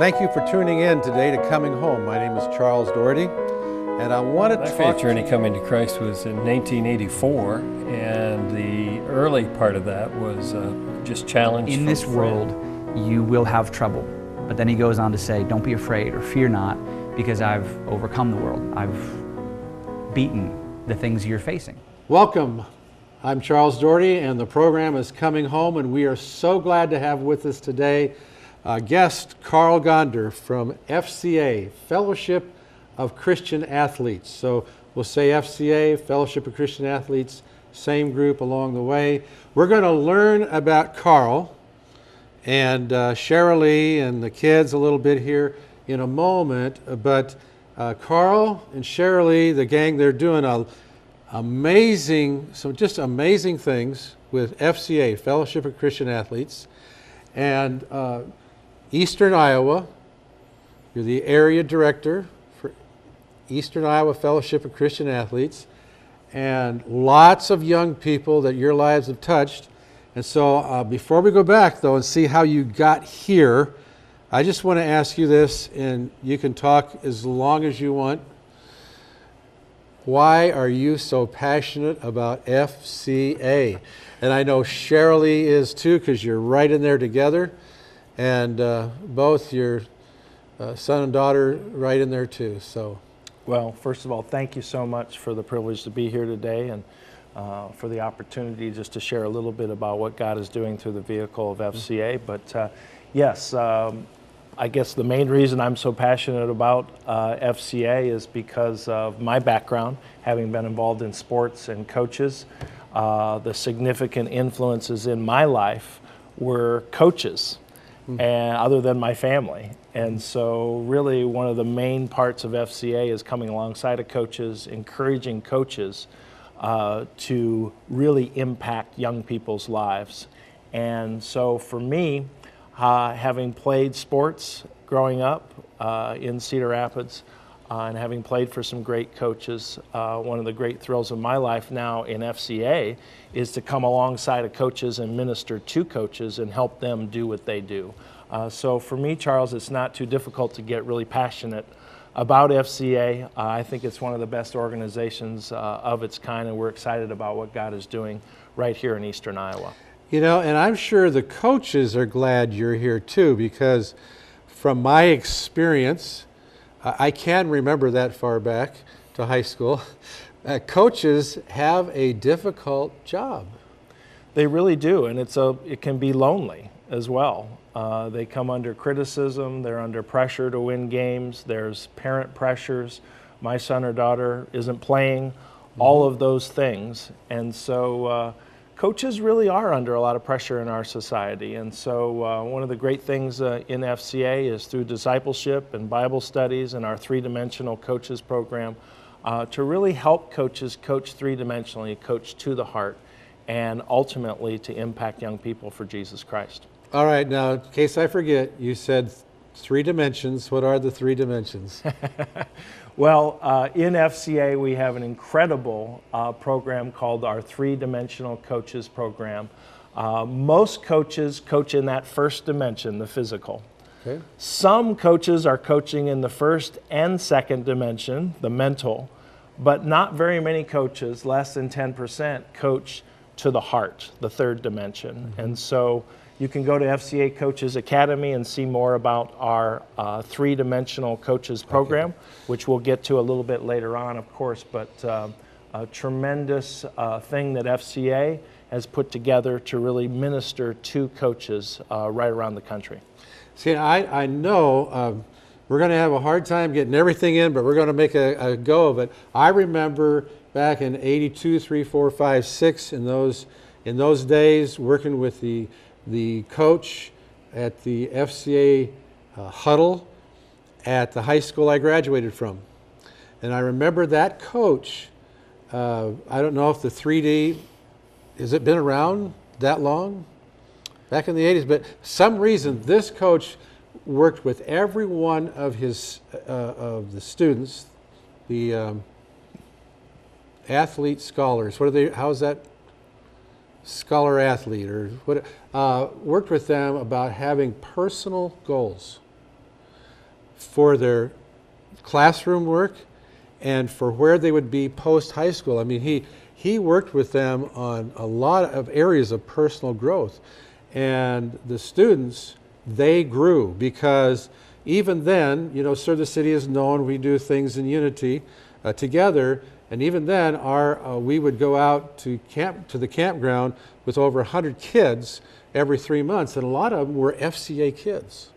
Thank you for tuning in today to Coming Home. My name is Charles Daugherty, and I want to My talk... faith journey coming to Christ was in 1984, and the early part of that was just challenge. In this world, you will have trouble. But then he goes on to say, don't be afraid or fear not, because I've overcome the world. I've beaten the things you're facing. Welcome. I'm Charles Daugherty, and the program is Coming Home, and we are so glad to have with us today guest Carl Gonder from FCA, Fellowship of Christian Athletes. So we'll say FCA, Fellowship of Christian Athletes, same group along the way. We're going to learn about Carl and Sherilee and the kids a little bit here in a moment, but Carl and Sherilee, the gang, they're doing just amazing things with FCA, Fellowship of Christian Athletes, and Eastern Iowa. You're the area director for Eastern Iowa Fellowship of Christian Athletes, and lots of young people that your lives have touched. And so before we go back, though, and see how you got here, I just want to ask you this, and you can talk as long as you want. Why are you so passionate about FCA? And I know Sherilee is too, because you're right in there together, and both your son and daughter right in there too. So, well, first of all, thank you so much for the privilege to be here today, and for the opportunity just to share a little bit about what God is doing through the vehicle of FCA. But yes, I guess the main reason I'm so passionate about FCA is because of my background, having been involved in sports and coaches. The significant influences in my life were coaches, and other than my family. And so really one of the main parts of FCA is coming alongside of coaches, encouraging coaches to really impact young people's lives. And so for me, having played sports growing up in Cedar Rapids and having played for some great coaches, one of the great thrills of my life now in FCA is to come alongside of coaches and minister to coaches and help them do what they do. So for me, Charles, it's not too difficult to get really passionate about FCA. I think it's one of the best organizations of its kind, and we're excited about what God is doing right here in Eastern Iowa. you know, and I'm sure the coaches are glad you're here too, because from my experience, I can remember that far back to high school, coaches have a difficult job. They really do, and it can be lonely as well. They come under criticism, they're under pressure to win games, there's parent pressures, my son or daughter isn't playing, all of those things. And so coaches really are under a lot of pressure in our society. And so one of the great things in FCA is through discipleship and Bible studies and our three-dimensional coaches program to really help coaches coach three-dimensionally, coach to the heart, and ultimately to impact young people for Jesus Christ. All right, now, in case I forget, you said 3 dimensions. What are the 3 dimensions? Well, in FCA, we have an incredible program called our three-dimensional coaches program. Most coaches coach in that first dimension, the physical. Okay. Some coaches are coaching in the first and second dimension, the mental, but not very many coaches, less than 10%, coach to the heart, the third dimension. And so you can go to FCA Coaches Academy and see more about our three-dimensional coaches program, which we'll get to a little bit later on, of course, but a tremendous thing that FCA has put together to really minister to coaches right around the country. See, I know we're going to have a hard time getting everything in, but we're going to make a go of it. I remember back in 82, 3, 4, 5, 6, in those days, working with the coach at the FCA huddle at the high school I graduated from. And I remember that coach, I don't know if the 3D, has it been around that long? Back in the 80s, but some reason this coach worked with every one of his of the students, the athlete scholars. What are they? How's that? Scholar athlete, or what? Worked with them about having personal goals. for their classroom work and for where they would be post-high school. I mean, he worked with them on a lot of areas of personal growth. And the students, they grew because even then, you know, Serve the City is known, we do things in unity together. And even then, we would go out to the campground with over 100 kids every 3 months, and a lot of them were FCA kids.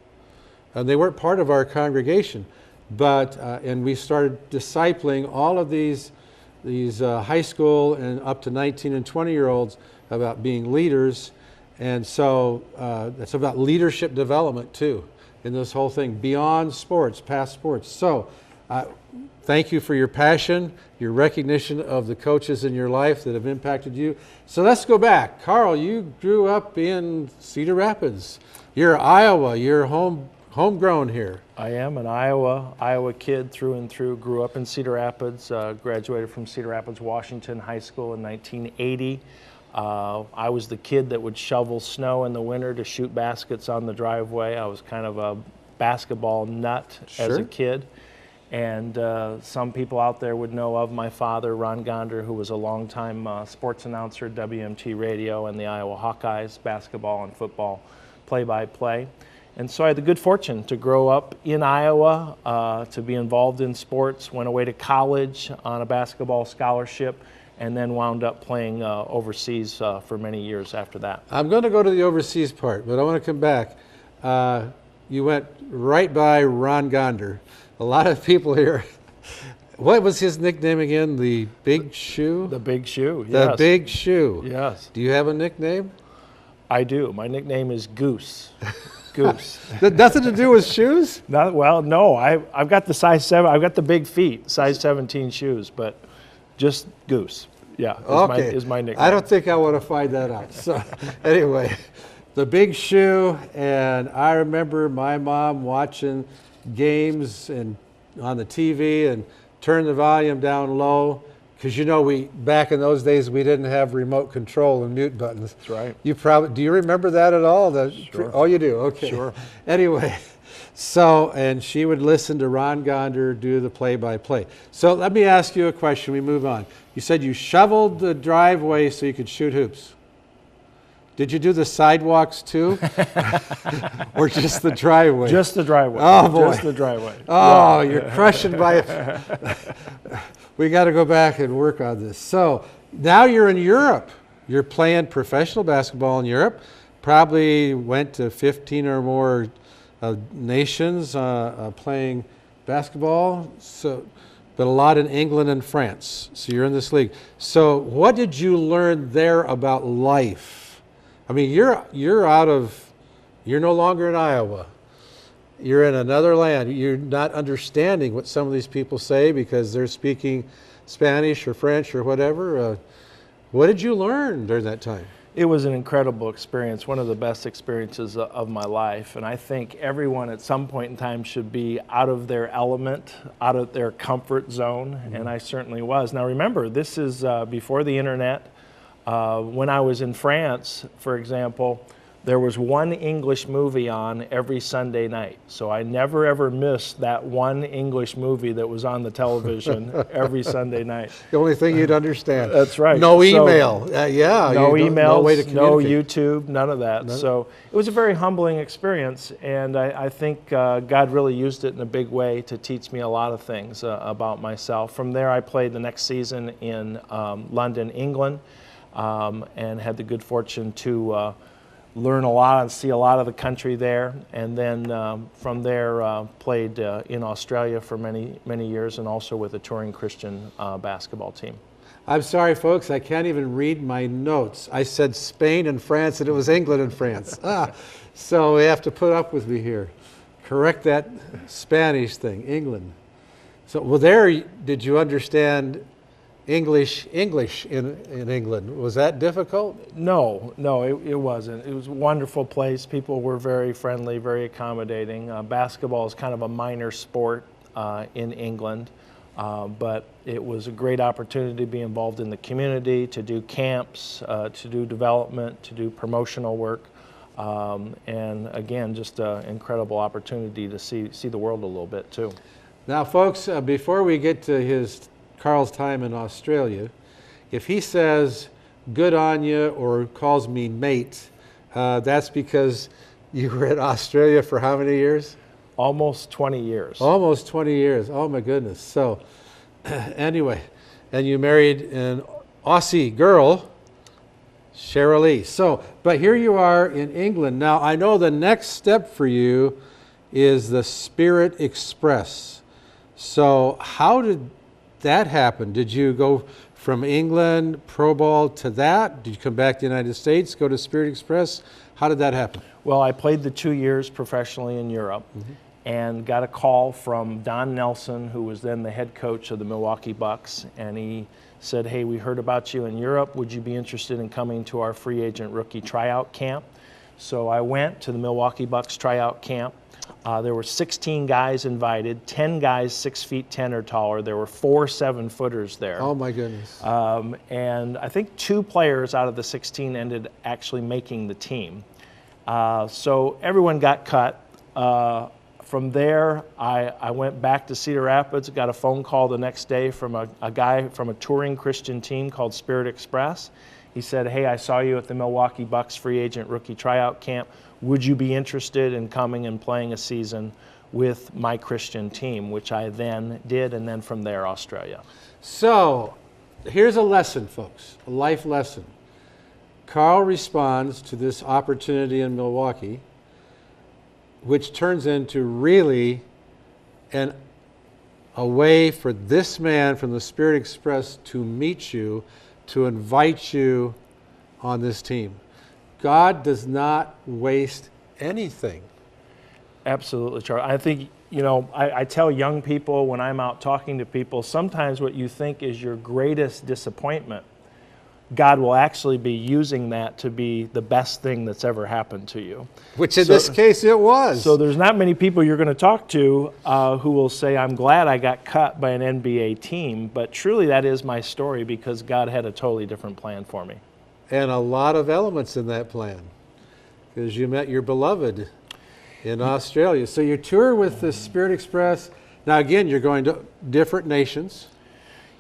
And they weren't part of our congregation, but and we started discipling all of these high school and up to 19 and 20-year-olds about being leaders, and so it's about leadership development too in this whole thing, beyond sports, past sports. So thank you for your passion, your recognition of the coaches in your life that have impacted you. So let's go back. Carl, you grew up in Cedar Rapids. You're Iowa. You're homegrown here. I am an Iowa kid through and through. Grew up in Cedar Rapids, graduated from Cedar Rapids, Washington High School in 1980. I was the kid that would shovel snow in the winter to shoot baskets on the driveway. I was kind of a basketball nut as a kid. And some people out there would know of my father, Ron Gonder, who was a longtime sports announcer at WMT Radio and the Iowa Hawkeyes, basketball and football play-by-play. And so I had the good fortune to grow up in Iowa, to be involved in sports, went away to college on a basketball scholarship, and then wound up playing overseas for many years after that. I'm going to go to the overseas part, but I want to come back. You went right by Ron Gonder. A lot of people here. What was his nickname again? The Big Shoe? The Big Shoe, yes. The Big Shoe. Yes. Do you have a nickname? I do. My nickname is Goose. Goose. Nothing to do with shoes? Well, no. I've got the size 7. I've got the big feet, size 17 shoes, but just Goose. Yeah, is my nickname. I don't think I want to find that out. So anyway, the Big Shoe, and I remember my mom watching games and on the TV and turn the volume down low because you know back in those days we didn't have remote control and mute buttons. That's right. Do you remember that at all? Sure. Oh, you do. Okay. Sure. Anyway, so and she would listen to Ron Gonder do the play-by-play. So let me ask you a question. We move on. You said you shoveled the driveway so you could shoot hoops. Did you do the sidewalks too? Or just the driveway? Just the driveway. Oh, boy. Just the driveway. Oh, yeah. You're crushing by We got to go back and work on this. So now you're in Europe. You're playing professional basketball in Europe. Probably went to 15 or more nations playing basketball. But a lot in England and France. So you're in this league. So what did you learn there about life? I mean, you're no longer in Iowa. You're in another land. You're not understanding what some of these people say because they're speaking Spanish or French or whatever. What did you learn during that time? It was an incredible experience, one of the best experiences of my life. And I think everyone at some point in time should be out of their element, out of their comfort zone, and I certainly was. Now remember, this is before the internet. When I was in France, for example, there was one English movie on every Sunday night. So I never ever missed that one English movie that was on the television every Sunday night. The only thing you'd understand. That's right. No email. No emails, no way to communicate. No YouTube, none of that. So it was a very humbling experience, and I think God really used it in a big way to teach me a lot of things about myself. From there, I played the next season in London, England, and had the good fortune to learn a lot and see a lot of the country there, and then from there played in Australia for many years, and also with a touring Christian basketball team. I'm sorry, folks, I can't even read my notes. I said Spain and France, and it was England and France. So we have to put up with me here. Correct that Spanish thing, England. So, well, there, did you understand English in England? Was that difficult? No, it wasn't. It was a wonderful place. People were very friendly, very accommodating. Basketball is kind of a minor sport in England, but it was a great opportunity to be involved in the community, to do camps, to do development, to do promotional work. And again, just an incredible opportunity to see the world a little bit too. Now, folks, before we get to Carl's time in Australia, if he says good on you or calls me mate, that's because you were in Australia for how many years? Almost 20 years. Almost 20 years. Oh my goodness. So anyway, and you married an Aussie girl, Cheryl Lee. So, but here you are in England. Now, I know the next step for you is the Spirit Express. So how did that happen? Did you go from England, Pro Ball, to that? Did you come back to the United States, go to Spirit Express? How did that happen? Well, I played the 2 years professionally in Europe and got a call from Don Nelson, who was then the head coach of the Milwaukee Bucks, and he said, hey, we heard about you in Europe. Would you be interested in coming to our free agent rookie tryout camp? So I went to the Milwaukee Bucks tryout camp. There were 16 guys invited, 10 guys 6'10" or taller. There were 4 7-footers there. Oh my goodness. And I think 2 players out of the 16 ended actually making the team. So everyone got cut. From there, I went back to Cedar Rapids, got a phone call the next day from a guy from a touring Christian team called Spirit Express. He said, hey, I saw you at the Milwaukee Bucks free agent rookie tryout camp. Would you be interested in coming and playing a season with my Christian team, which I then did, and then from there, Australia. So here's a lesson, folks, a life lesson. Carl responds to this opportunity in Milwaukee, which turns into really a way for this man from the Spirit Express to meet you, to invite you on this team. God does not waste anything. Absolutely, Charlie. I think, you know, I tell young people when I'm out talking to people, sometimes what you think is your greatest disappointment, God will actually be using that to be the best thing that's ever happened to you. Which in this case it was. So there's not many people you're going to talk to who will say, I'm glad I got cut by an NBA team, but truly that is my story because God had a totally different plan for me. And a lot of elements in that plan, because you met your beloved in Australia. So you tour with the Spirit Express. Now again, you're going to different nations.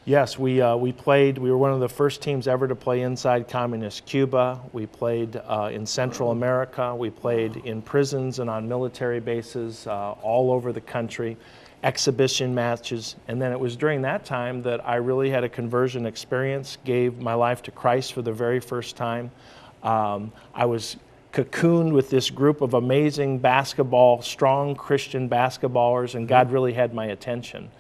Yes, we played. We were one of the first teams ever to play inside communist Cuba. We played in Central America. We played in prisons and on military bases all over the country, exhibition matches. And then it was during that time that I really had a conversion experience, gave my life to Christ for the very first time. I was cocooned with this group of amazing strong Christian basketballers, and God really had my attention.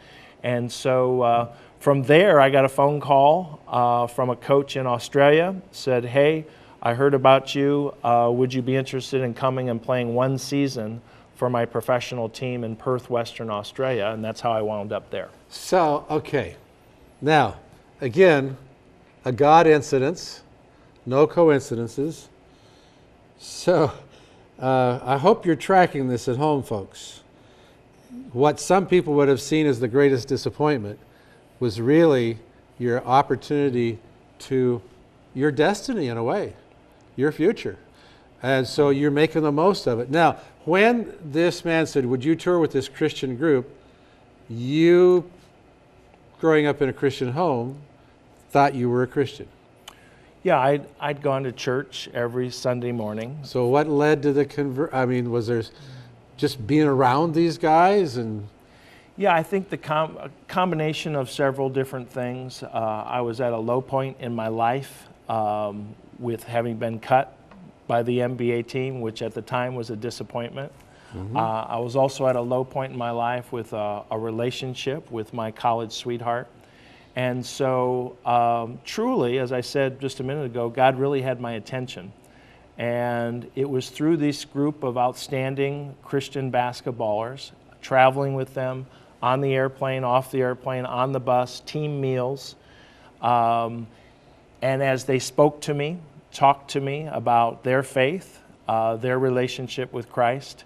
And so from there, I got a phone call from a coach in Australia, said, hey, I heard about you. Would you be interested in coming and playing one season for my professional team in Perth, Western Australia? And that's how I wound up there. So, okay. Now, again, a God incidence, no coincidences. So, I hope you're tracking this at home, folks. What some people would have seen as the greatest disappointment was really your opportunity to your destiny in a way, your future. And so you're making the most of it. Now, when this man said, would you tour with this Christian group, you, growing up in a Christian home, thought you were a Christian. Yeah, I'd gone to church every Sunday morning. So what led to the I mean, was there just being around these guys? And yeah, I think the combination of several different things. I was at a low point in my life with having been cut by the NBA team, which at the time was a disappointment. Mm-hmm. I was also at a low point in my life with a relationship with my college sweetheart. And so truly, as I said just a minute ago, God really had my attention. And it was through this group of outstanding Christian basketballers, traveling with them on the airplane, off the airplane, on the bus, team meals. And as they spoke to me, talked to me about their faith, their relationship with Christ.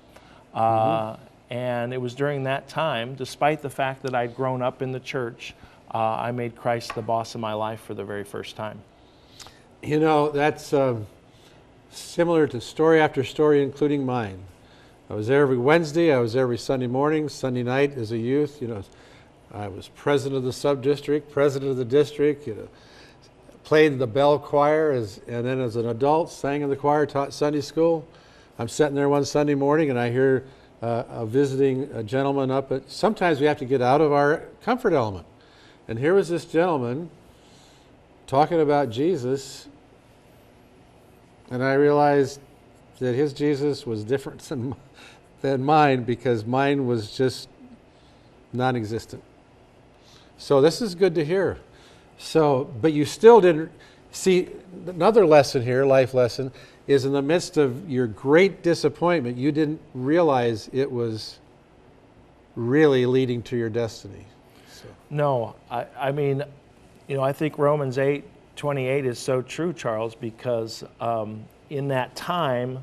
And it was during that time, despite the fact that I'd grown up in the church, I made Christ the boss of my life for the very first time. You know, that's similar to story after story, including mine. I was there every Wednesday. I was there every Sunday morning, Sunday night as a youth. I was president of the sub-district, president of the district, played the bell choir, and then as an adult, sang in the choir, taught Sunday school. I'm sitting there one Sunday morning, and I hear a visiting gentleman up at, sometimes we have to get out of our comfort element. And here was this gentleman talking about Jesus, and I realized that his Jesus was different than mine, because mine was just non-existent. So this is good to hear. So, but you still didn't see, another lesson here, life lesson, is in the midst of your great disappointment, you didn't realize it was really leading to your destiny. So. No, I mean, I think Romans 8:28 is so true, Charles, because in that time,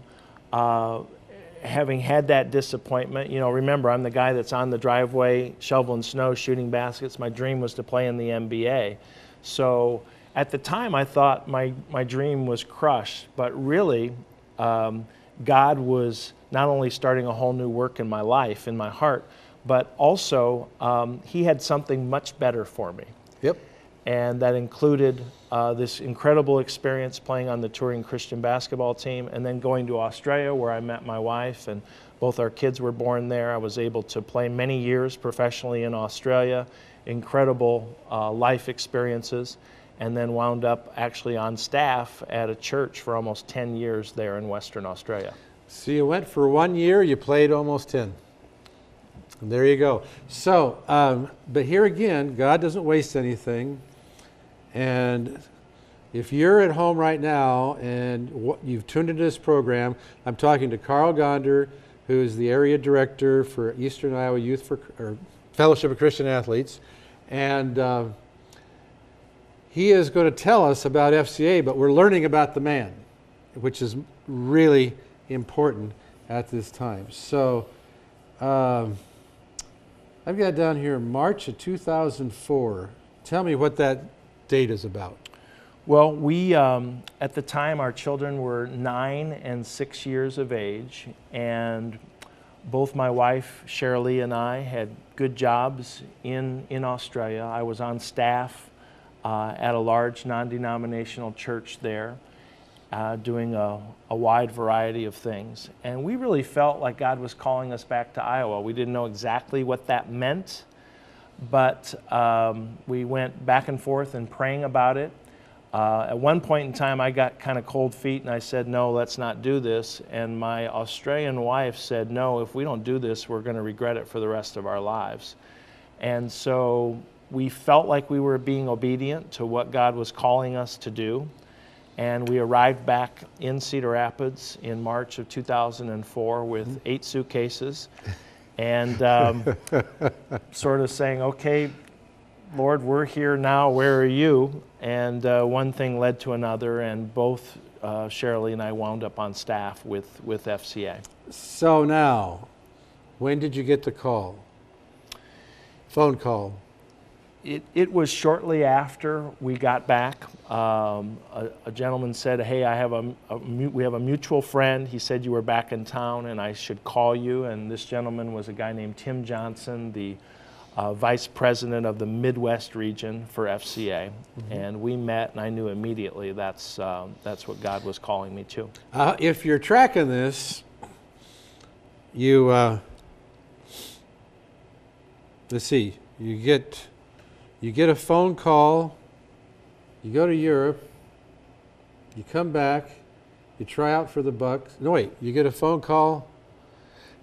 having had that disappointment, remember, I'm the guy that's on the driveway shoveling snow, shooting baskets. My dream was to play in the NBA. So at the time, I thought my dream was crushed, but really, God was not only starting a whole new work in my life, in my heart, but also He had something much better for me. Yep. And that included this incredible experience playing on the touring Christian basketball team, and then going to Australia, where I met my wife, and both our kids were born there. I was able to play many years professionally in Australia, incredible life experiences, and then wound up actually on staff at a church for almost 10 years there in Western Australia. So you went for 1 year, you played almost 10. And there you go. So, but here again, God doesn't waste anything. And if you're at home right now and you've tuned into this program, I'm talking to Carl Gonder, who is the area director for Eastern Iowa or Fellowship of Christian Athletes. And he is going to tell us about FCA, but we're learning about the man, which is really important at this time. So I've got down here March of 2004. Tell me what that date is about. Well, we, at the time, our children were 9 and 6 years of age, and both my wife, Shirley, and I had good jobs in Australia. I was on staff at a large non-denominational church there, doing a wide variety of things. And we really felt like God was calling us back to Iowa. We didn't know exactly what that meant, but we went back and forth and praying about it. At one point in time, I got kind of cold feet, and I said, no, let's not do this. And my Australian wife said, no, if we don't do this, we're going to regret it for the rest of our lives. And so we felt like we were being obedient to what God was calling us to do. And we arrived back in Cedar Rapids in March of 2004 with 8 suitcases. And sort of saying, okay, Lord, we're here now, where are you? And one thing led to another, and both Shirley and I wound up on staff with FCA. So now, when did you get the call? Phone call? It was shortly after we got back. A gentleman said, hey, we have a mutual friend. He said you were back in town and I should call you. And this gentleman was a guy named Tim Johnson, the vice president of the Midwest region for FCA. Mm-hmm. And we met, and I knew immediately that's what God was calling me to. If you're tracking this, you, let's see, you get a phone call, you go to Europe, you come back, you try out for the Bucks. No, wait, you get a phone call.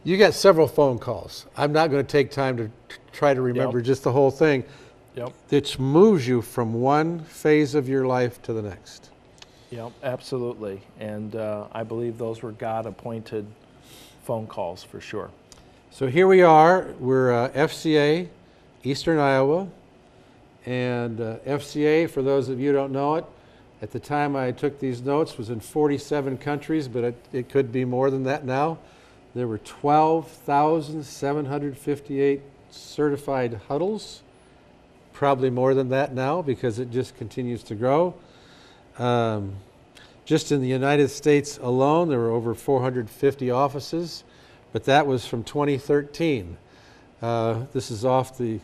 You got several phone calls. I'm not going to take time to try to remember just the whole thing. Yep. It moves you from one phase of your life to the next. Yep, absolutely. And I believe those were God-appointed phone calls for sure. So here we are. We're FCA, Eastern Iowa. And FCA, for those of you who don't know it, at the time I took these notes, was in 47 countries, but it could be more than that now. There were 12,758 certified huddles, probably more than that now because it just continues to grow. Just in the United States alone, there were over 450 offices, but that was from 2013. This is off the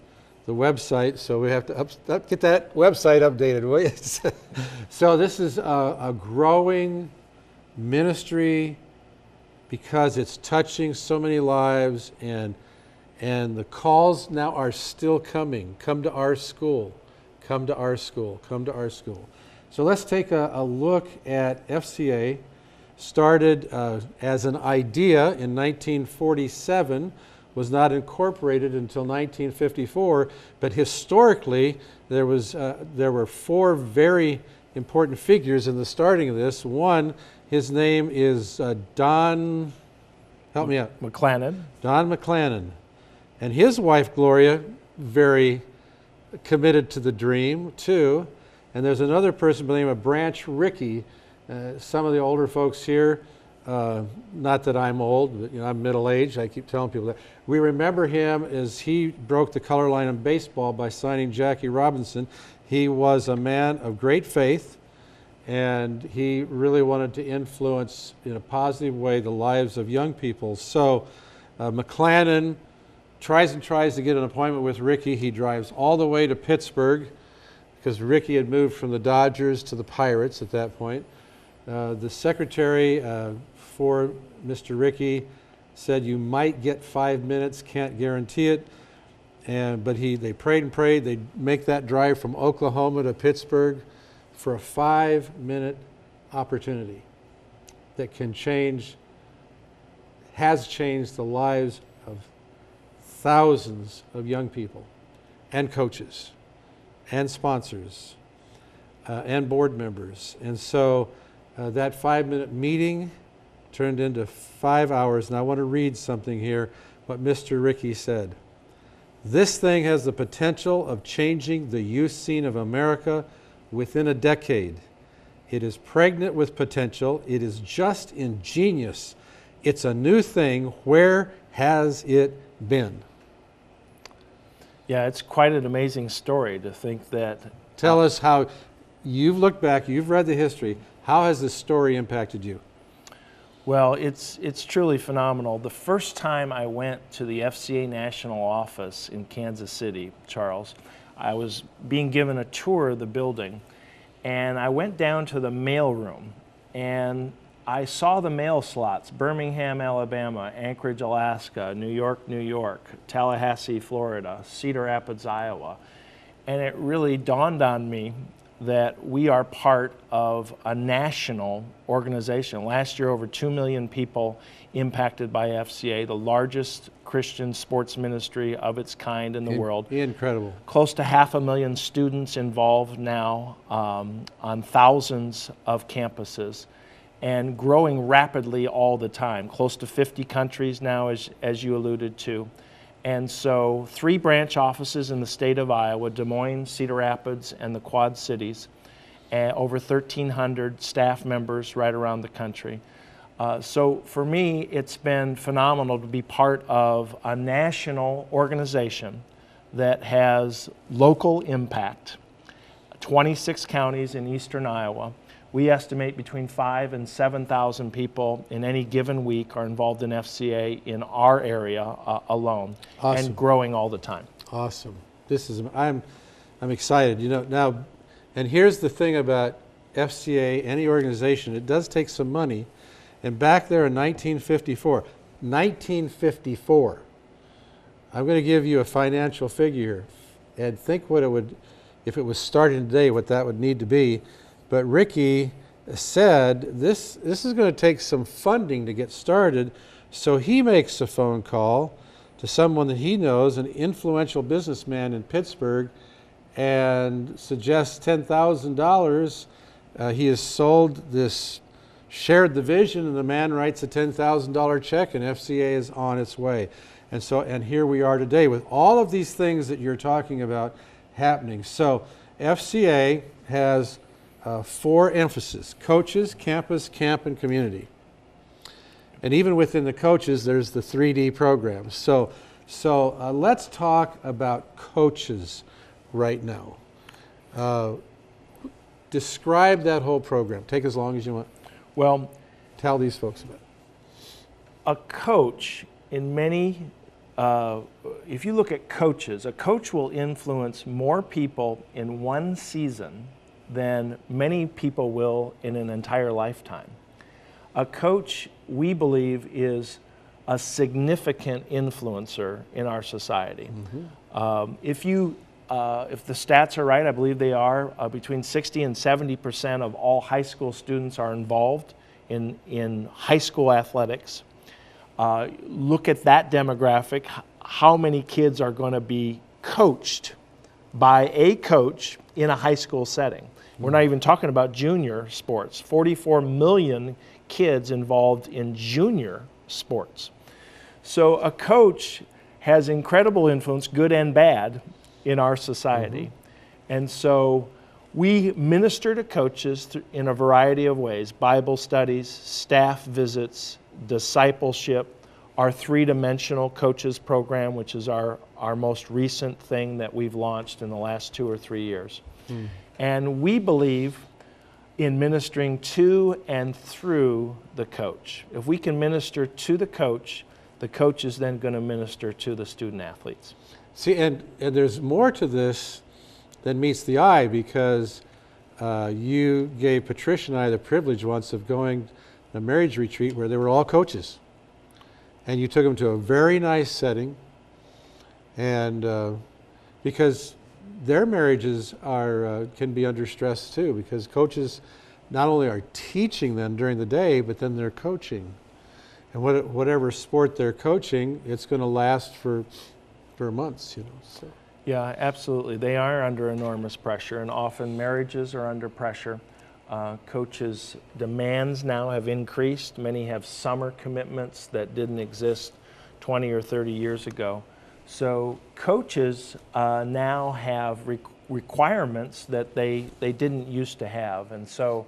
website, so we have to get that website updated, will you? So this is a growing ministry because it's touching so many lives, and the calls now are still coming. Come to our school. Come to our school. Come to our school. So let's take a look at FCA. Started as an idea in 1947, was not incorporated until 1954, but historically there were four very important figures in the starting of this. One, his name is Don, help me out. McLennan. Don McLennan. And his wife, Gloria, very committed to the dream, too. And there's another person by the name of Branch Rickey. Some of the older folks here, not that I'm old, but I'm middle-aged, I keep telling people that. We remember him as he broke the color line in baseball by signing Jackie Robinson. He was a man of great faith, and he really wanted to influence in a positive way the lives of young people. So McLennan tries to get an appointment with Rickey. He drives all the way to Pittsburgh because Rickey had moved from the Dodgers to the Pirates at that point. The secretary for Mr. Rickey said, "You might get 5 minutes, can't guarantee it." But they prayed and prayed. They'd make that drive from Oklahoma to Pittsburgh for a 5-minute opportunity that has changed the lives of thousands of young people and coaches and sponsors and board members. And so that 5-minute meeting turned into 5 hours. And I want to read something here, what Mr. Rickey said. "This thing has the potential of changing the youth scene of America within a decade. It is pregnant with potential. It is just ingenious. It's a new thing. Where has it been?" Yeah, it's quite an amazing story to think that. Tell us how you've looked back, you've read the history. How has this story impacted you? Well, it's truly phenomenal. The first time I went to the FCA National Office in Kansas City, Charles, I was being given a tour of the building, and I went down to the mail room, and I saw the mail slots: Birmingham, Alabama; Anchorage, Alaska; New York, New York; Tallahassee, Florida; Cedar Rapids, Iowa. And it really dawned on me that we are part of a national organization. Last year, over 2 million people impacted by FCA, the largest Christian sports ministry of its kind in the world. Incredible. Close to 500,000 students involved now on thousands of campuses, and growing rapidly all the time. Close to 50 countries now, as you alluded to. And so 3 branch offices in the state of Iowa: Des Moines, Cedar Rapids, and the Quad Cities, and over 1,300 staff members right around the country. So for me, it's been phenomenal to be part of a national organization that has local impact. 26 counties in eastern Iowa. We estimate between 5,000 and 7,000 people in any given week are involved in FCA in our area alone. Awesome. And growing all the time. Awesome. I'm excited. Now, and here's the thing about FCA, any organization, it does take some money. And back there in 1954, I'm going to give you a financial figure here, and think what it would, if it was starting today, what that would need to be. But Rickey said this is going to take some funding to get started, so he makes a phone call to someone that he knows, an influential businessman in Pittsburgh, and suggests $10,000. He has shared the vision, and the man writes a $10,000 check, and FCA is on its way. And here we are today with all of these things that you're talking about happening. So FCA has 4 emphases: coaches, campus, camp, and community. And even within the coaches, there's the 3D programs. So let's talk about coaches right now. describe that whole program. Take as long as you want. Well, Tell these folks about it. a coach in many, if you look at coaches, a coach will influence more people in one season than many people will in an entire lifetime. A coach, we believe, is a significant influencer in our society. If the stats are right, I believe they are, between 60 and 70% of all high school students are involved in high school athletics. Look at that demographic. How many kids are going to be coached by a coach in a high school setting? We're not even talking about junior sports. 44 million kids involved in junior sports. So a coach has incredible influence, good and bad, in our society. And so we minister to coaches in a variety of ways: Bible studies, staff visits, discipleship, our three-dimensional coaches program, which is our most recent thing that we've launched in the last 2 or 3 years. And we believe in ministering to and through the coach. If we can minister to the coach is then going to minister to the student athletes. See, and there's more to this than meets the eye, because you gave Patricia and I the privilege once of going to a marriage retreat where they were all coaches. And you took them to a very nice setting, and because their marriages can be under stress too, because coaches not only are teaching them during the day, but then they're coaching. And whatever sport they're coaching, it's going to last for months, you know. So. Yeah, absolutely. They are under enormous pressure, and often marriages are under pressure. Coaches' demands now have increased. Many have summer commitments that didn't exist 20 or 30 years ago. So coaches now have requirements that they didn't used to have. And so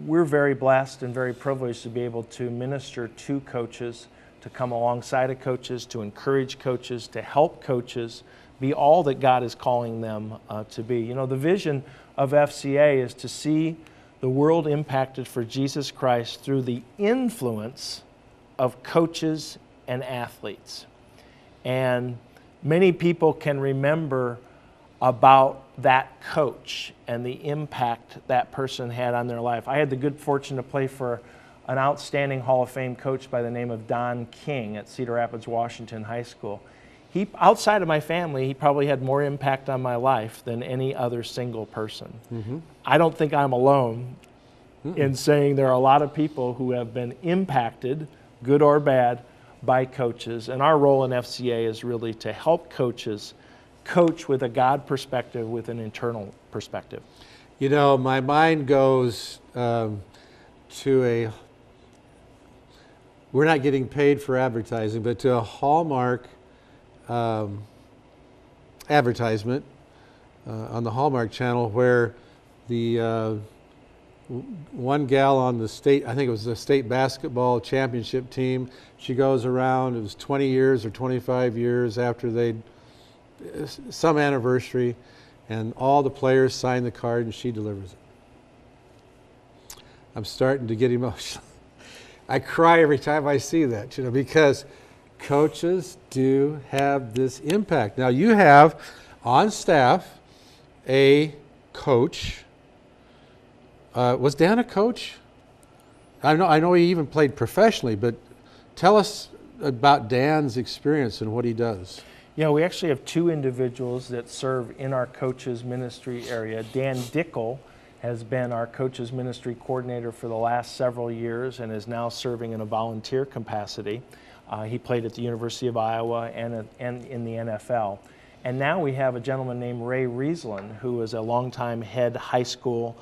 we're very blessed and very privileged to be able to minister to coaches, to come alongside of coaches, to encourage coaches, to help coaches be all that God is calling them to be. You know, the vision of FCA is to see the world impacted for Jesus Christ through the influence of coaches and athletes. And many people can remember about that coach and the impact that person had on their life. I had the good fortune to play for an outstanding Hall of Fame coach by the name of Don King at Cedar Rapids, Washington High School. He, outside of my family, he probably had more impact on my life than any other single person. I don't think I'm alone in saying there are a lot of people who have been impacted, good or bad, by coaches. And our role in FCA is really to help coaches coach with a God perspective, with an internal perspective. You know, my mind goes to we're not getting paid for advertising, but to a Hallmark advertisement on the Hallmark channel, where the one gal on the state, I think it was the state basketball championship team, she goes around, it was 20 years or 25 years after some anniversary, and all the players sign the card and she delivers it. I'm starting to get emotional. I cry every time I see that, you know, because coaches do have this impact. Now, you have on staff a coach. Was Dan a coach? I know he even played professionally, but tell us about Dan's experience and what he does. Yeah, we actually have two individuals that serve in our coaches ministry area. Dan Dickel has been our coaches ministry coordinator for the last several years and is now serving in a volunteer capacity. He played at the University of Iowa and in the NFL. And now we have a gentleman named Ray Rieslin, who is a longtime head high school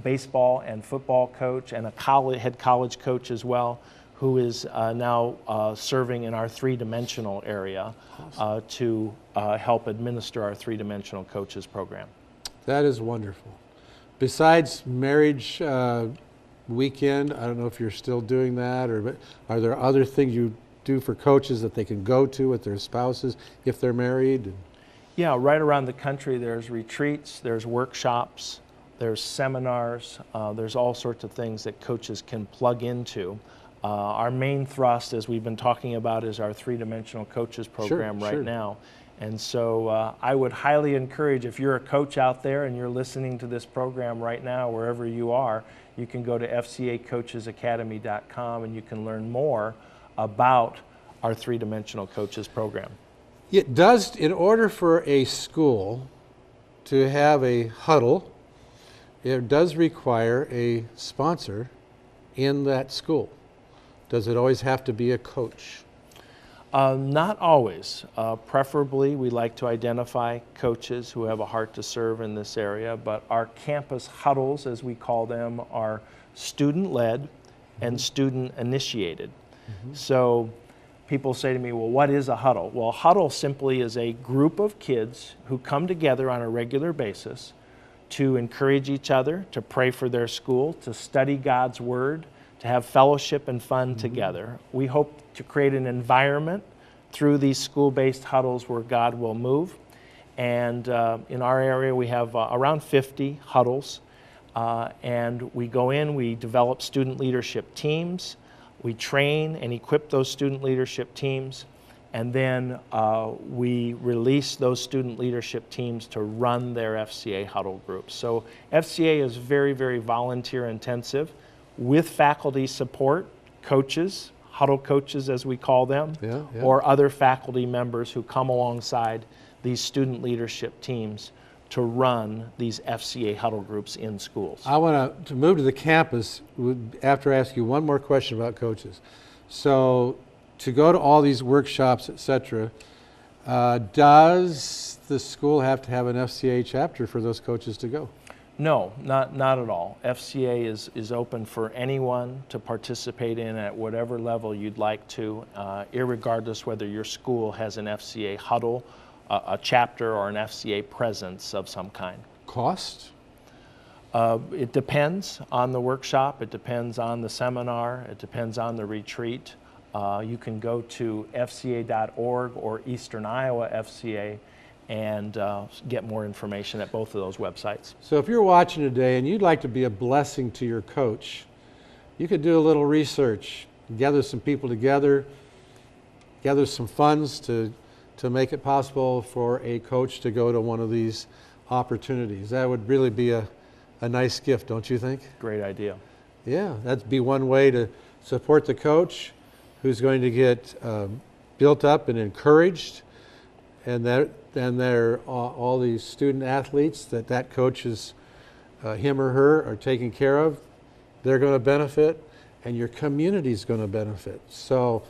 baseball and football coach and a head college coach as well, who is now serving in our three-dimensional area to help administer our three-dimensional coaches program. That is wonderful. Besides marriage weekend, I don't know if you're still doing that, but are there other things you do for coaches that they can go to with their spouses if they're married? Yeah, right around the country there's retreats, there's workshops, there's seminars, there's all sorts of things that coaches can plug into. Our main thrust, as we've been talking about, is our three-dimensional coaches program right now. And so I would highly encourage, if you're a coach out there and you're listening to this program right now, wherever you are, you can go to fcacoachesacademy.com and you can learn more about our three-dimensional coaches program. It does, in order for a school to have a huddle, it does require a sponsor in that school. Does it always have to be a coach? Not always. Preferably, we like to identify coaches who have a heart to serve in this area, but our campus huddles, as we call them, are student-led and student-initiated. So people say to me, well, what is a huddle? Well, a huddle simply is a group of kids who come together on a regular basis to encourage each other, to pray for their school, to study God's Word, to have fellowship and fun together. We hope to create an environment through these school-based huddles where God will move. And in our area, we have around 50 huddles. And we go in, we develop student leadership teams, we train and equip those student leadership teams, and then we release those student leadership teams to run their FCA huddle groups. So FCA is very, very volunteer intensive with faculty support, coaches, huddle coaches as we call them, or other faculty members who come alongside these student leadership teams to run these FCA huddle groups in schools. I want to move to the campus after I ask you one more question about coaches. So to go to all these workshops, etc., does the school have to have an FCA chapter for those coaches to go? No, not at all. FCA is open for anyone to participate in at whatever level you'd like to, irregardless whether your school has an FCA huddle, a chapter, or an FCA presence of some kind. Cost? It depends on the workshop, it depends on the seminar, it depends on the retreat. You can go to fca.org or Eastern Iowa FCA and get more information at both of those websites. So if you're watching today and you'd like to be a blessing to your coach, you could do a little research, gather some people together, gather some funds to make it possible for a coach to go to one of these opportunities. That would really be a nice gift, don't you think? Great idea. Yeah, that'd be one way to support the coach who's going to get built up and encouraged, and then all these student athletes that coach is, him or her, are taking care of. They're going to benefit, and your community's going to benefit. So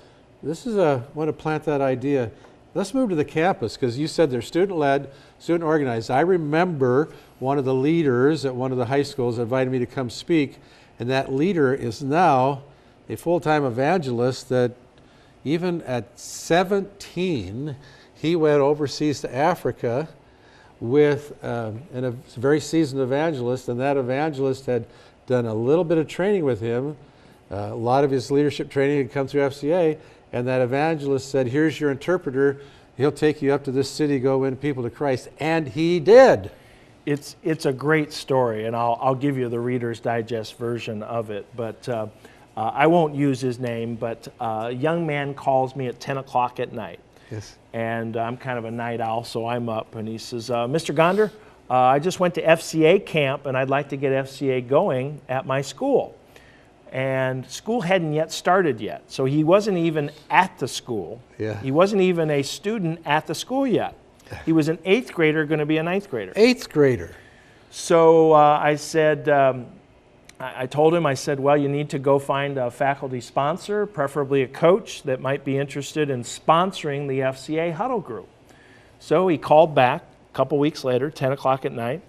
this is I want to plant that idea. Let's move to the campus, because you said they're student-led, student-organized. I remember one of the leaders at one of the high schools invited me to come speak, and that leader is now a full-time evangelist that even at 17, he went overseas to Africa with a very seasoned evangelist, and that evangelist had done a little bit of training with him. A lot of his leadership training had come through FCA, and that evangelist said, here's your interpreter. He'll take you up to this city, go win people to Christ. And he did. It's a great story, and I'll give you the Reader's Digest version of it. But I won't use his name, but a young man calls me at 10 o'clock at night. Yes. And I'm kind of a night owl, so I'm up. And he says, Mr. Gonder, I just went to FCA camp, and I'd like to get FCA going at my school. And school hadn't yet started yet, so he wasn't even at the school. Yeah. He wasn't even a student at the school yet. He was an 8th grader going to be a 9th grader. 8th grader. So I said, I told him, I said, well, you need to go find a faculty sponsor, preferably a coach that might be interested in sponsoring the FCA huddle group. So he called back a couple weeks later, 10 o'clock at night.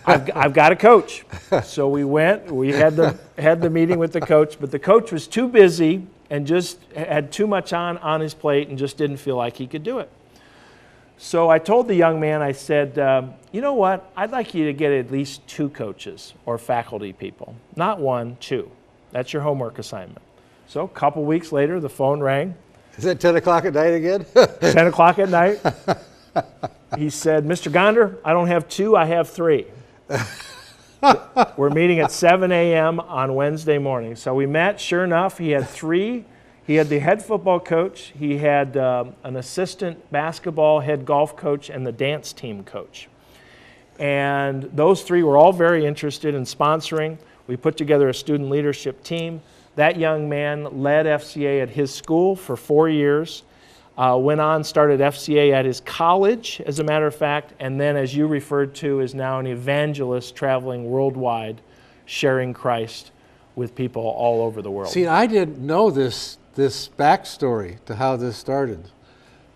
I've got a coach. So we went, we had the meeting with the coach, but the coach was too busy and just had too much on his plate and just didn't feel like he could do it. So I told the young man, I said, you know what, I'd like you to get at least 2 coaches or faculty people. Not 1, 2. That's your homework assignment. So a couple weeks later, the phone rang. Is it 10 o'clock at night again? 10 o'clock at night. he said, Mr. Gonder, I don't have 2, I have 3. We're meeting at 7 a.m. on Wednesday morning. So we met, sure enough, he had 3. He had the head football coach, he had an assistant basketball, head golf coach, and the dance team coach. And those 3 were all very interested in sponsoring. We put together a student leadership team. That young man led FCA at his school for 4 years, went on, started FCA at his college, as a matter of fact, and then, as you referred to, is now an evangelist traveling worldwide, sharing Christ with people all over the world. See, I didn't know this backstory to how this started.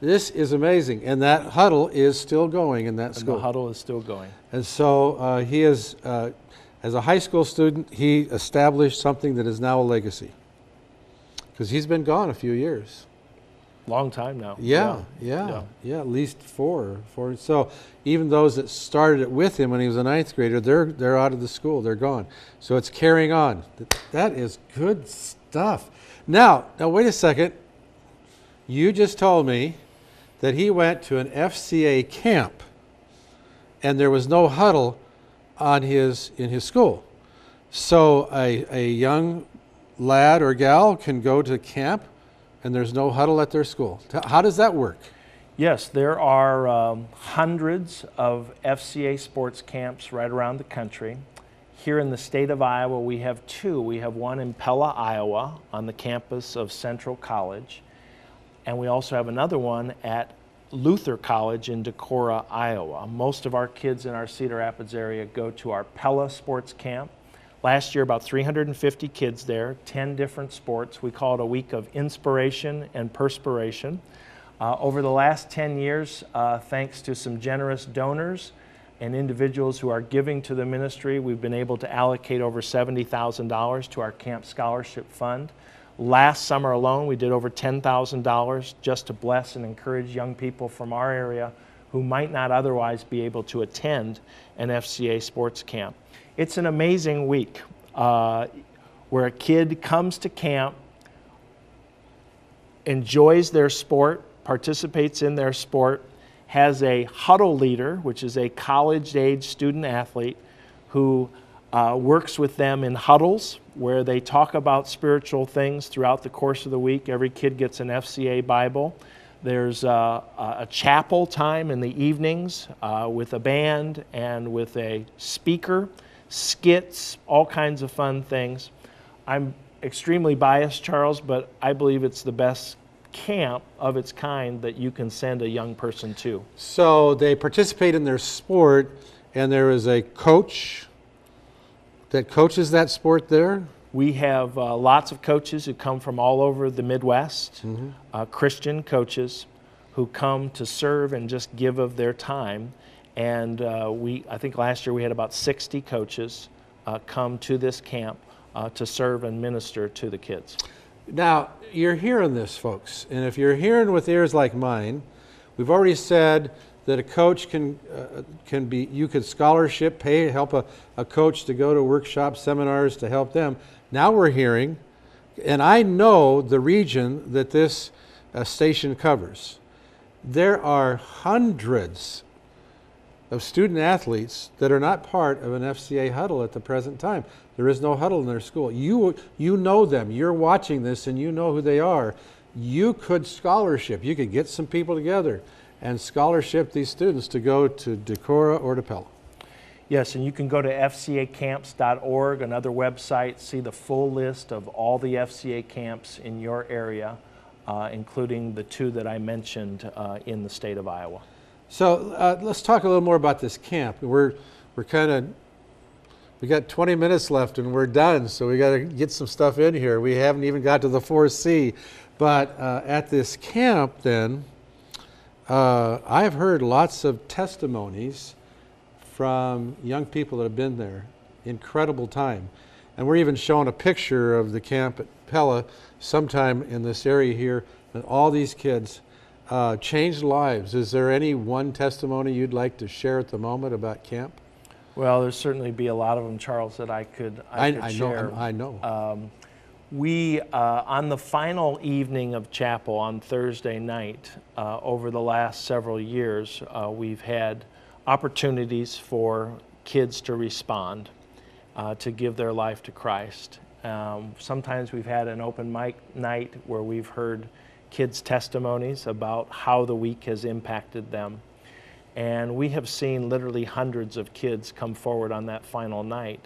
This is amazing, and that huddle is still going in that school. The huddle is still going. And so he is, as a high school student, he established something that is now a legacy. Because he's been gone a few years. Long time now. Yeah, at least four. So even those that started it with him when he was a 9th grader, they're out of the school. They're gone. So it's carrying on. That is good stuff. Now wait a second. You just told me that he went to an FCA camp, and there was no huddle in his school. So a young lad or gal can go to camp, and there's no huddle at their school. How does that work? Yes, there are hundreds of FCA sports camps right around the country. Here in the state of Iowa, we have 2. We have one in Pella, Iowa, on the campus of Central College. And we also have another one at Luther College in Decorah, Iowa. Most of our kids in our Cedar Rapids area go to our Pella sports camp. Last year, about 350 kids there, 10 different sports. We call it a week of inspiration and perspiration. Over the last 10 years, thanks to some generous donors and individuals who are giving to the ministry, we've been able to allocate over $70,000 to our Camp Scholarship Fund. Last summer alone, we did over $10,000 just to bless and encourage young people from our area who might not otherwise be able to attend an FCA sports camp. It's an amazing week where a kid comes to camp, enjoys their sport, participates in their sport, has a huddle leader, which is a college-age student athlete who works with them in huddles where they talk about spiritual things throughout the course of the week. Every kid gets an FCA Bible. There's a chapel time in the evenings with a band and with a speaker, skits, all kinds of fun things. I'm extremely biased, Charles, but I believe it's the best camp of its kind that you can send a young person to. So they participate in their sport, and there is a coach that coaches that sport there? We have lots of coaches who come from all over the Midwest, Christian coaches who come to serve and just give of their time. And I think last year we had about 60 coaches come to this camp to serve and minister to the kids. Now, you're hearing this, folks, and if you're hearing with ears like mine, we've already said that a coach can be, you could scholarship, help a coach to go to workshops, seminars to help them. Now we're hearing, and I know the region that this station covers. There are hundreds of student athletes that are not part of an FCA huddle at the present time. There is no huddle in their school. You know them. You're watching this and you know who they are. You could scholarship. You could get some people together and scholarship these students to go to Decorah or to Pella. Yes, and you can go to fcacamps.org, another website, see the full list of all the FCA camps in your area, including the 2 that I mentioned in the state of Iowa. So let's talk a little more about this camp. We got 20 minutes left and we're done, so we got to get some stuff in here. We haven't even got to the 4C, but at this camp then, I've heard lots of testimonies from young people that have been there. Incredible time. And we're even showing a picture of the camp at Pella sometime in this area here, and all these kids changed lives. Is there any one testimony you'd like to share at the moment about camp? Well, there'll certainly be a lot of them, Charles, that I could share. I know. We, on the final evening of chapel on Thursday night, over the last several years, we've had opportunities for kids to respond, to give their life to Christ. Sometimes we've had an open mic night where we've heard kids' testimonies about how the week has impacted them. And we have seen literally hundreds of kids come forward on that final night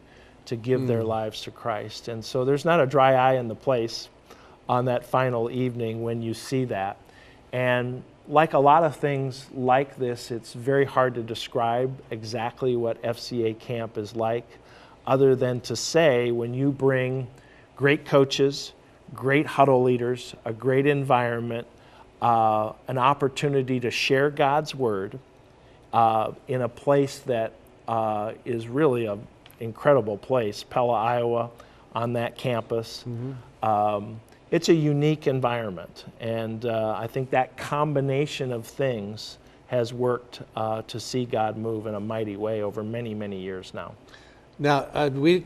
to give their lives to Christ. And so there's not a dry eye in the place on that final evening when you see that. And like a lot of things like this, it's very hard to describe exactly what FCA camp is like, other than to say when you bring great coaches, great huddle leaders, a great environment, an opportunity to share God's word in a place that is really an incredible place, Pella, Iowa, on that campus. It's a unique environment, and I think that combination of things has worked to see God move in a mighty way over many, many years now. Now, we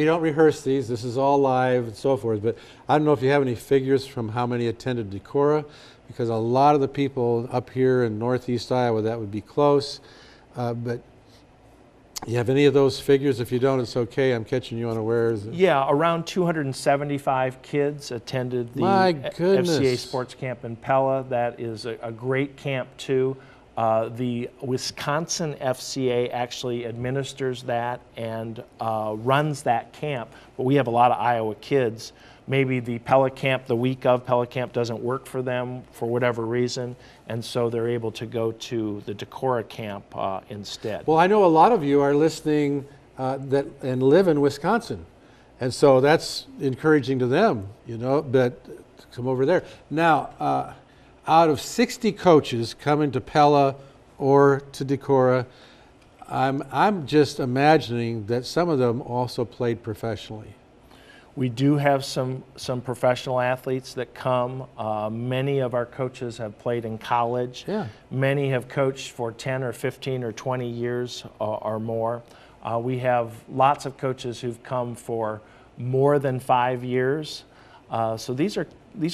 don't rehearse these. This is all live and so forth, but I don't know if you have any figures from how many attended Decorah, because a lot of the people up here in northeast Iowa, that would be close. But you have any of those figures? If you don't, it's okay. I'm catching you unawares. Yeah, around 275 kids attended the FCA Sports Camp in Pella. That is a great camp, too. The Wisconsin FCA actually administers that and runs that camp, but we have a lot of Iowa kids. Maybe the Pella camp, the week of Pella camp, doesn't work for them for whatever reason, and so they're able to go to the Decorah camp instead. Well, I know a lot of you are listening and live in Wisconsin, and so that's encouraging to them, but to come over there. Now, out of 60 coaches coming to Pella or to Decorah, I'm just imagining that some of them also played professionally. We do have some professional athletes that come. Many of our coaches have played in college. Yeah. Many have coached for 10 or 15 or 20 years or more. We have lots of coaches who've come for more than 5 years. So these are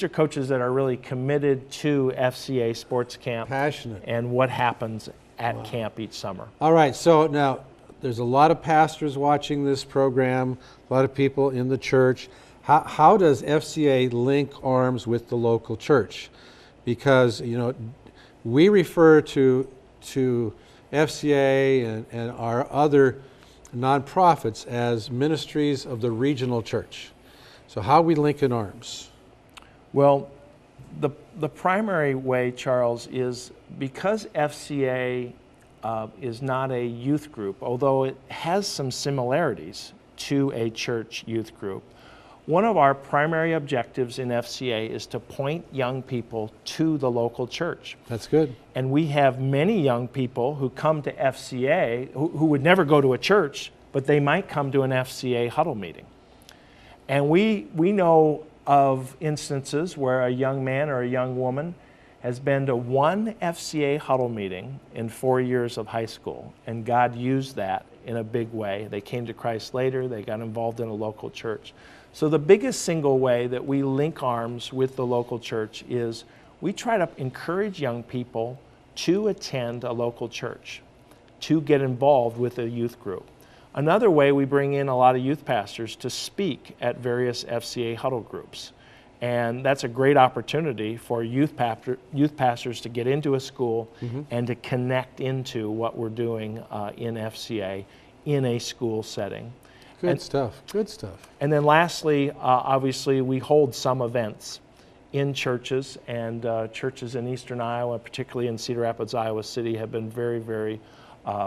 coaches that are really committed to FCA Sports Camp. Passionate. And what happens at camp each summer. All right, so now there's a lot of pastors watching this program, a lot of people in the church. How does FCA link arms with the local church? Because, we refer to FCA and our other nonprofits as ministries of the regional church. So how we link in arms? Well, the primary way, Charles, is because FCA is not a youth group, although it has some similarities to a church youth group. One of our primary objectives in FCA is to point young people to the local church. That's good. And we have many young people who come to FCA who would never go to a church, but they might come to an FCA huddle meeting. And we know of instances where a young man or a young woman has been to one FCA huddle meeting in 4 years of high school, and God used that in a big way. They came to Christ later, they got involved in a local church. So the biggest single way that we link arms with the local church is we try to encourage young people to attend a local church, to get involved with a youth group. Another way, we bring in a lot of youth pastors to speak at various FCA huddle groups. And that's a great opportunity for youth pastors to get into a school and to connect into what we're doing in FCA in a school setting. Good stuff. And then lastly, obviously, we hold some events in churches, and churches in eastern Iowa, particularly in Cedar Rapids, Iowa City, have been very, very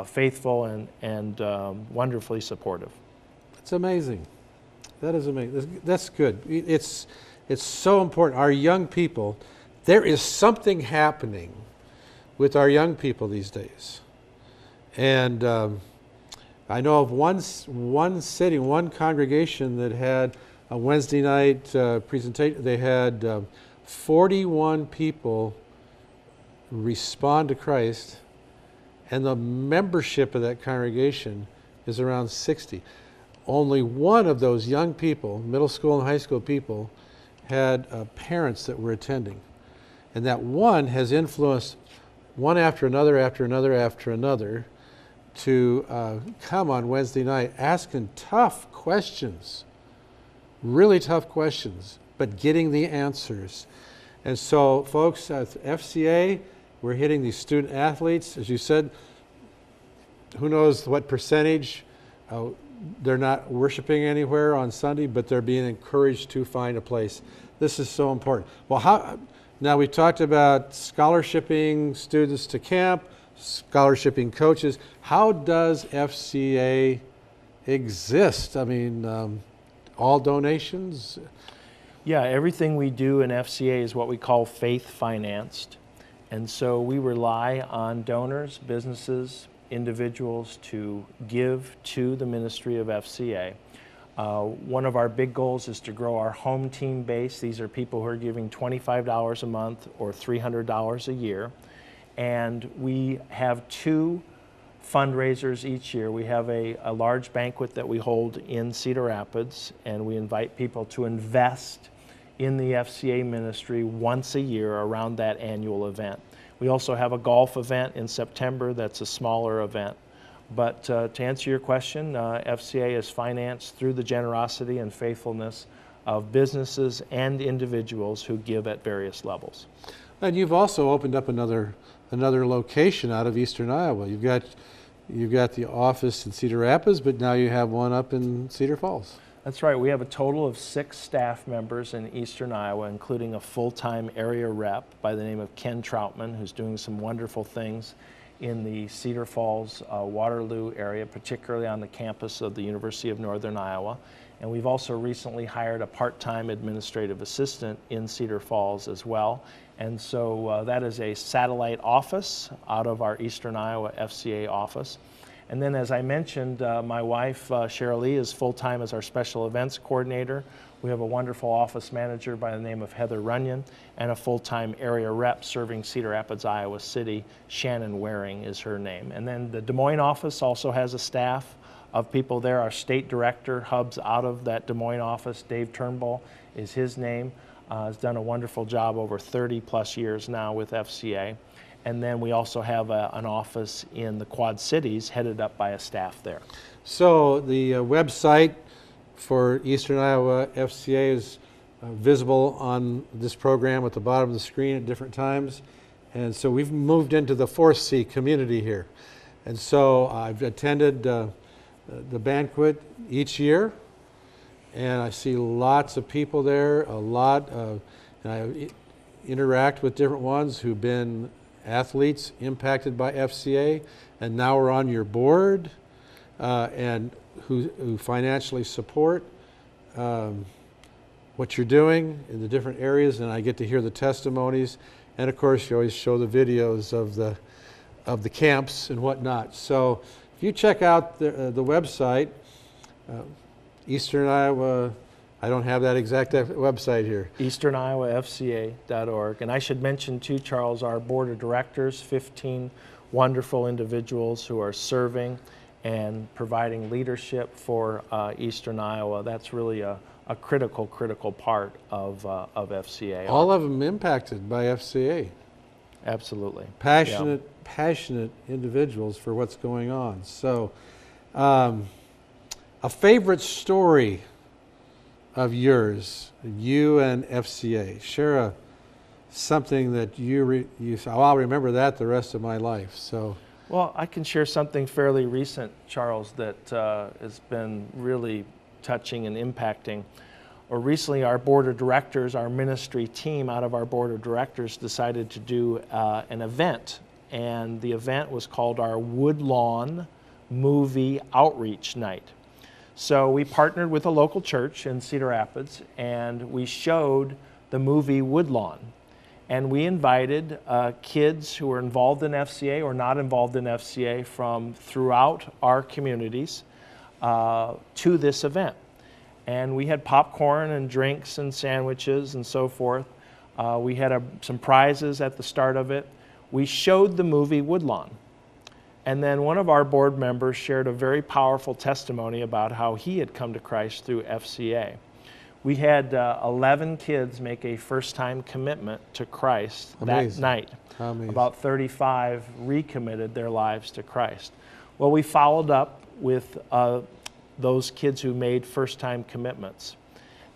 faithful and wonderfully supportive. That's amazing. That is amazing. That's good. It's so important. Our young people, there is something happening with our young people these days. And I know of one congregation that had a Wednesday night presentation. They had 41 people respond to Christ, and the membership of that congregation is around 60. only one of those young people, middle school and high school people, had parents that were attending. And that one has influenced one after another, after another, after another, to come on Wednesday night asking tough questions, really tough questions, but getting the answers. And so, folks, at FCA, we're hitting these student athletes. As you said, who knows what percentage, they're not worshiping anywhere on Sunday, but they're being encouraged to find a place. This is so important. Well, now we talked about scholarshiping students to camp, scholarshiping coaches. How does FCA exist? I mean, all donations? Yeah, everything we do in FCA is what we call faith financed. And so we rely on donors, businesses, individuals to give to the ministry of FCA. One of our big goals is to grow our home team base. These are people who are giving $25 a month or $300 a year. And we have 2 fundraisers each year. We have a large banquet that we hold in Cedar Rapids, and we invite people to invest in the FCA ministry once a year around that annual event. We also have a golf event in September that's a smaller event. But to answer your question, FCA is financed through the generosity and faithfulness of businesses and individuals who give at various levels. And you've also opened up another location out of Eastern Iowa. You've got the office in Cedar Rapids, but now you have one up in Cedar Falls. That's right. We have a total of 6 staff members in Eastern Iowa, including a full-time area rep by the name of Ken Troutman, who's doing some wonderful things in the Cedar Falls, Waterloo area, particularly on the campus of the University of Northern Iowa. And we've also recently hired a part-time administrative assistant in Cedar Falls as well. And so that is a satellite office out of our Eastern Iowa FCA office. And then, as I mentioned, my wife, Cheryl Lee, is full-time as our special events coordinator. We have a wonderful office manager by the name of Heather Runyon, and a full-time area rep serving Cedar Rapids, Iowa City. Shannon Waring is her name. And then the Des Moines office also has a staff of people there. Our state director hubs out of that Des Moines office. Dave Turnbull is his name. Has done a wonderful job over 30-plus years now with FCA. And then we also have an office in the Quad Cities headed up by a staff there. So the website for Eastern Iowa FCA is visible on this program at the bottom of the screen at different times. And so we've moved into the 4th C community here. And so I've attended the banquet each year, and I see lots of people there, and I interact with different ones who've been athletes impacted by FCA and now are on your board and who financially support what you're doing in the different areas, and I get to hear the testimonies, and of course you always show the videos of the camps and whatnot. So if you check out the website, Eastern Iowa, I don't have that exact website here. EasternIowaFCA.org. And I should mention too, Charles, our board of directors, 15 wonderful individuals who are serving and providing leadership for Eastern Iowa. That's really a critical part of FCA. All of them impacted by FCA. Absolutely. Passionate individuals for what's going on. So, a favorite story of yours, you and FCA. Share something that you say, oh, I'll remember that the rest of my life. So, well, I can share something fairly recent, Charles, that has been really touching and impacting. Or recently, our board of directors, our ministry team out of our board of directors decided to do an event. And the event was called our Woodlawn Movie Outreach Night. So we partnered with a local church in Cedar Rapids, and we showed the movie Woodlawn. And we invited kids who were involved in FCA or not involved in FCA from throughout our communities to this event. And we had popcorn and drinks and sandwiches and so forth. We had some prizes at the start of it. We showed the movie Woodlawn. And then one of our board members shared a very powerful testimony about how he had come to Christ through FCA. We had 11 kids make a first-time commitment to Christ that night. Amazing. About 35 recommitted their lives to Christ. Well, we followed up with those kids who made first-time commitments.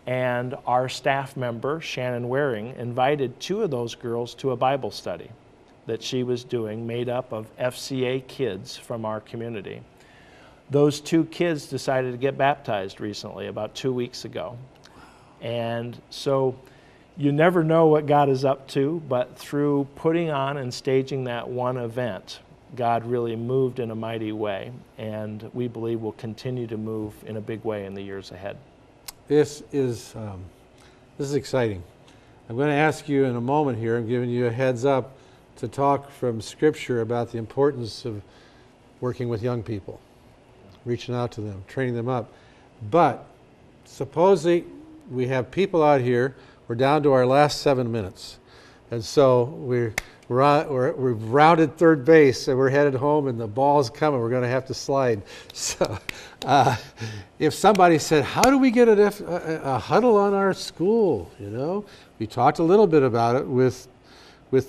And our staff member, Shannon Waring, invited 2 of those girls to a Bible study that she was doing, made up of FCA kids from our community. Those 2 kids decided to get baptized recently, about 2 weeks ago. And so you never know what God is up to, but through putting on and staging that one event, God really moved in a mighty way, and we believe will continue to move in a big way in the years ahead. This is exciting. I'm going to ask you in a moment here, I'm giving you a heads up to talk from Scripture about the importance of working with young people, reaching out to them, training them up. But supposedly we have people out here, we're down to our last 7 minutes. And so we've rounded third base and we're headed home and the ball's coming. We're going to have to slide. So if somebody said, how do we get a huddle on our school? You know, we talked a little bit about it with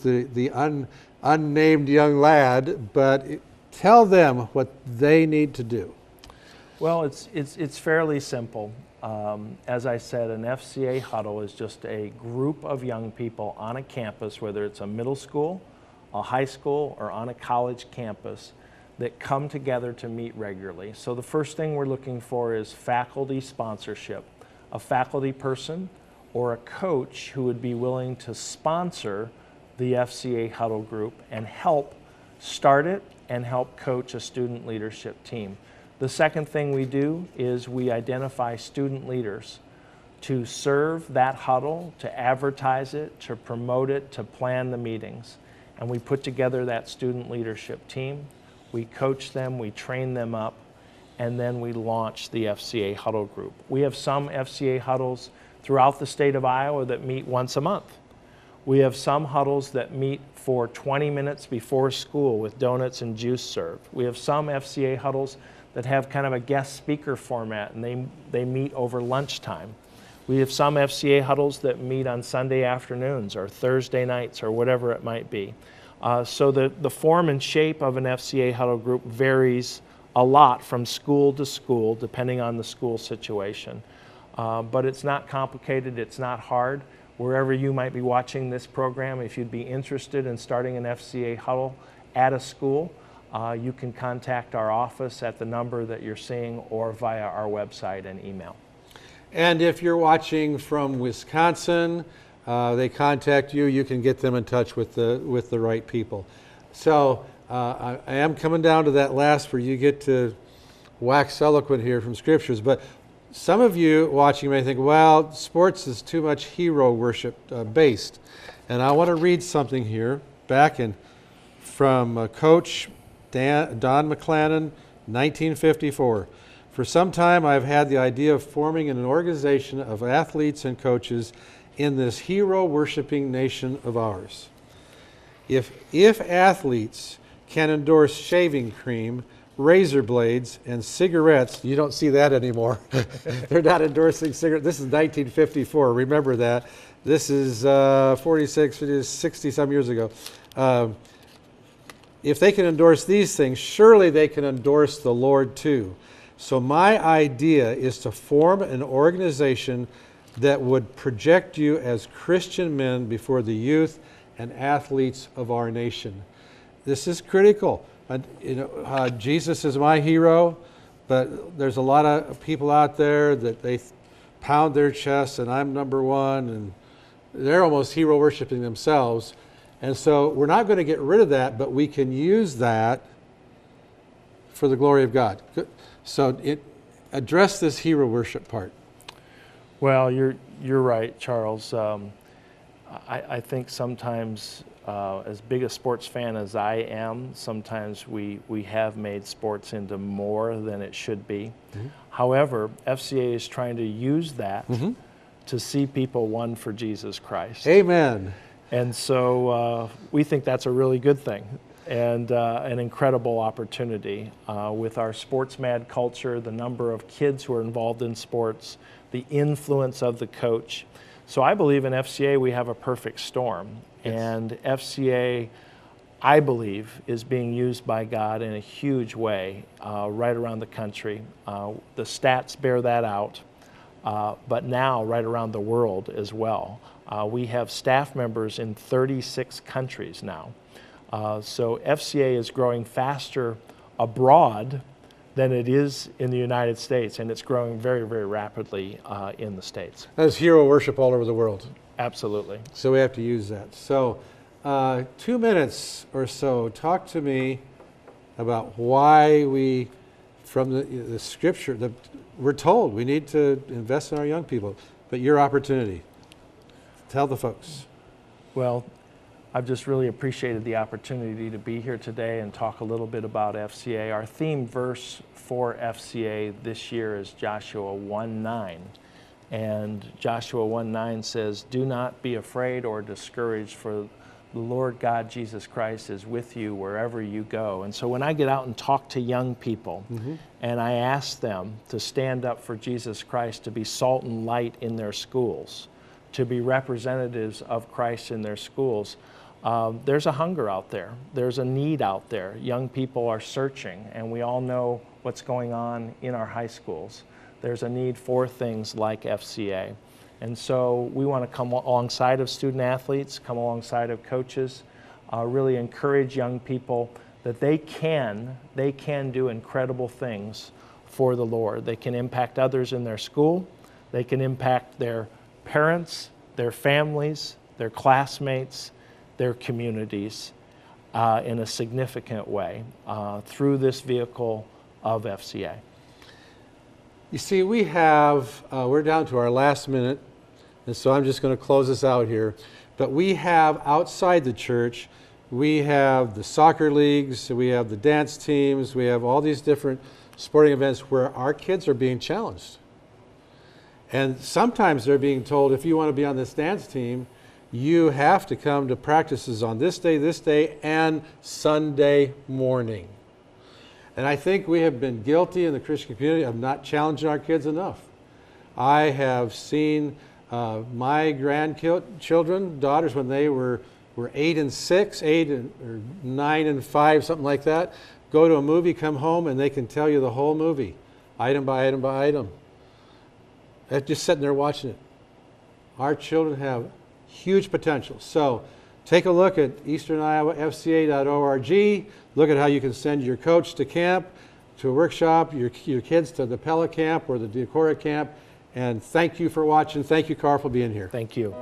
the unnamed young lad, but tell them what they need to do. Well, it's fairly simple. As I said, an FCA huddle is just a group of young people on a campus, whether it's a middle school, a high school, or on a college campus, that come together to meet regularly. So the first thing we're looking for is faculty sponsorship, a faculty person or a coach who would be willing to sponsor the FCA huddle group and help start it and help coach a student leadership team. The second thing we do is we identify student leaders to serve that huddle, to advertise it, to promote it, to plan the meetings. And we put together that student leadership team. We coach them, we train them up, and then we launch the FCA huddle group. We have some FCA huddles throughout the state of Iowa that meet once a month. We have some huddles that meet for 20 minutes before school with donuts and juice served. We have some FCA huddles that have kind of a guest speaker format, and they meet over lunchtime. We have some FCA huddles that meet on Sunday afternoons or Thursday nights or whatever it might be. So the form and shape of an FCA huddle group varies a lot from school to school, depending on the school situation. But it's not complicated, it's not hard. Wherever you might be watching this program, if you'd be interested in starting an FCA huddle at a school, you can contact our office at the number that you're seeing or via our website and email. And if you're watching from Wisconsin, they contact you, you can get them in touch with the right people. So I am coming down to that last where you get to wax eloquent here from Scriptures, but some of you watching may think, well, sports is too much hero worship based. And I want to read something here back from Coach Don McClannon, 1954. For some time, I've had the idea of forming an organization of athletes and coaches in this hero-worshiping nation of ours. If athletes can endorse shaving cream, razor blades, and cigarettes, you don't see that anymore. They're not endorsing cigarettes. This is 1954. Remember that. This is 46, 60-some years ago. If they can endorse these things, surely they can endorse the Lord too. So my idea is to form an organization that would project you as Christian men before the youth and athletes of our nation. This is critical. Jesus is my hero, but there's a lot of people out there that they pound their chests and I'm number one, and they're almost hero worshiping themselves. And so we're not going to get rid of that, but we can use that for the glory of God. So address this hero worship part. Well, you're right, Charles. I think sometimes, as big a sports fan as I am, sometimes we have made sports into more than it should be. Mm-hmm. However, FCA is trying to use that to see people won for Jesus Christ. Amen. And so we think that's a really good thing. and an incredible opportunity with our sports mad culture, the number of kids who are involved in sports, the influence of the coach. So I believe in FCA we have a perfect storm. Yes. And FCA, I believe, is being used by God in a huge way right around the country. The stats bear that out, but now right around the world as well. We have staff members in 36 countries now. So FCA is growing faster abroad than it is in the United States, and it's growing very, very rapidly in the States. There's hero worship all over the world. Absolutely. So we have to use that. So 2 minutes or so, talk to me about why we, from the scripture, we're told we need to invest in our young people, but your opportunity. Tell the folks. Well, I've just really appreciated the opportunity to be here today and talk a little bit about FCA. Our theme verse for FCA this year is Joshua 1:9. And Joshua 1:9 says, "Do not be afraid or discouraged, for the Lord God Jesus Christ is with you wherever you go." And so when I get out and talk to young people, and I ask them to stand up for Jesus Christ, to be salt and light in their schools, to be representatives of Christ in their schools, there's a hunger out there. There's a need out there. Young people are searching, and we all know what's going on in our high schools. There's a need for things like FCA. And so we want to come alongside of student athletes, come alongside of coaches, really encourage young people that they can do incredible things for the Lord. They can impact others in their school. They can impact their parents, their families, their classmates, their communities in a significant way through this vehicle of FCA. You see, we have, we're down to our last minute, and so I'm just going to close this out here. But we have outside the church, we have the soccer leagues, we have the dance teams, we have all these different sporting events where our kids are being challenged. And sometimes they're being told, if you want to be on this dance team, you have to come to practices on this day, and Sunday morning. And I think we have been guilty in the Christian community of not challenging our kids enough. I have seen my grandchildren, daughters, when they were 8 and 6, or 9 and 5, something like that, go to a movie, come home, and they can tell you the whole movie, item by item by item. They're just sitting there watching it. Our children have huge potential. So take a look at easterniowafca.org. Look at how you can send your coach to camp, to a workshop, your kids to the Pella camp or the Daugherty camp. And thank you for watching. Thank you, Carl, for being here. Thank you.